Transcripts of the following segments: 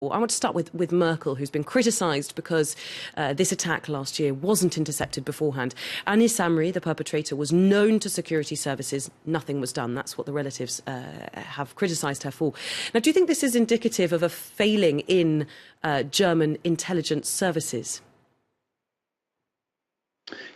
I want to start with Merkel, who's been criticised because this attack last year wasn't intercepted beforehand. Anis Amri, the perpetrator, was known to security services. Nothing was done. That's what the relatives have criticised her for. Now, do you think this is indicative of a failing in German intelligence services?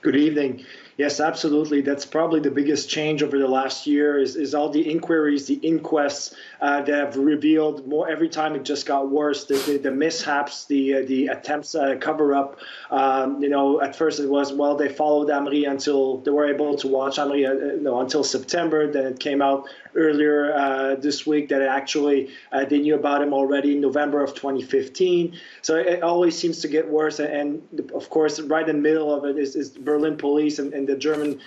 Good evening. Yes, absolutely. That's probably the biggest change over the last year is all the inquiries, the inquests that have revealed more every time. It just got worse. The mishaps, the attempts cover up. At first it was, well, they followed Amri until they were able to watch Amri until September. Then it came out earlier this week that actually they knew about him already in November of 2015. So it always seems to get worse. And of course, right in the middle of it is Berlin police and the German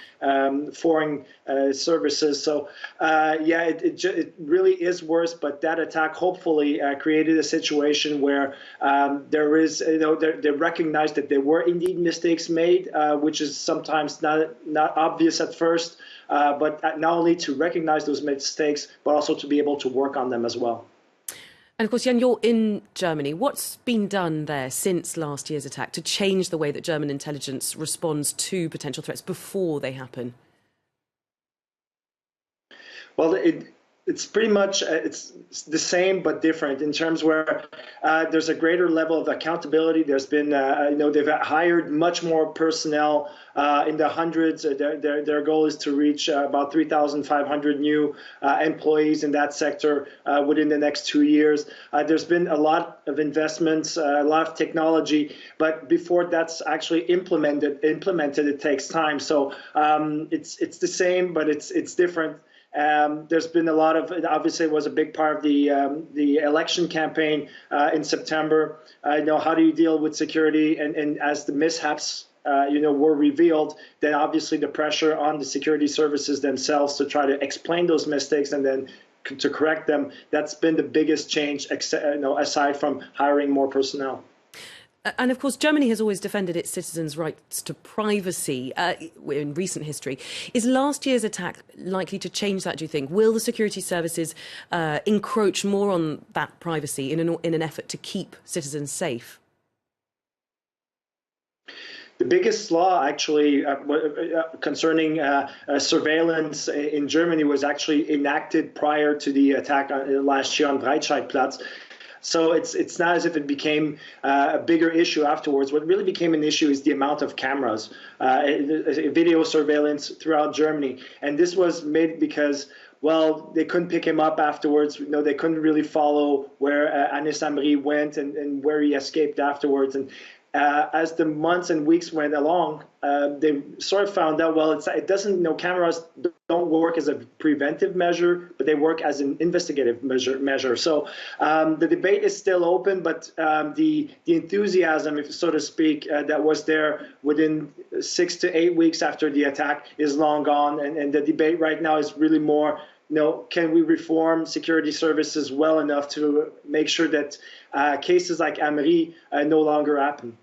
foreign services. So it really is worse. But that attack hopefully created a situation where there is, they recognize that there were indeed mistakes made, which is sometimes not obvious at first. But not only to recognize those mistakes, but also to be able to work on them as well. And of course, Jan, you're in Germany. What's been done there since last year's attack to change the way that German intelligence responds to potential threats before they happen? Well, it's pretty much it's the same but different in terms where there's a greater level of accountability. There's been they've hired much more personnel in the hundreds. Their goal is to reach about 3,500 new employees in that sector within the next 2 years. There's been a lot of investments, a lot of technology, but before that's actually implemented, it takes time. So it's the same, but it's different. There's been a lot of, obviously it was a big part of the election campaign in September. How do you deal with security? And as the mishaps were revealed, then obviously the pressure on the security services themselves to try to explain those mistakes and then to correct them, that's been the biggest change, aside from hiring more personnel. And of course, Germany has always defended its citizens' rights to privacy in recent history. Is last year's attack likely to change that, do you think? Will the security services encroach more on that privacy in an effort to keep citizens safe? The biggest law actually concerning surveillance in Germany was actually enacted prior to the attack last year on Breitscheidplatz. So it's not as if it became a bigger issue afterwards. What really became an issue is the amount of cameras, video surveillance throughout Germany. And this was made because, well, they couldn't pick him up afterwards. They couldn't really follow where Anis Amri went and where he escaped afterwards. And as the months and weeks went along, they sort of found out, well, it doesn't, cameras don't work as a preventive measure, but they work as an investigative measure. So the debate is still open, but the enthusiasm, if so to speak, that was there within 6 to 8 weeks after the attack is long gone. And the debate right now is really more, can we reform security services well enough to make sure that cases like Amri no longer happen?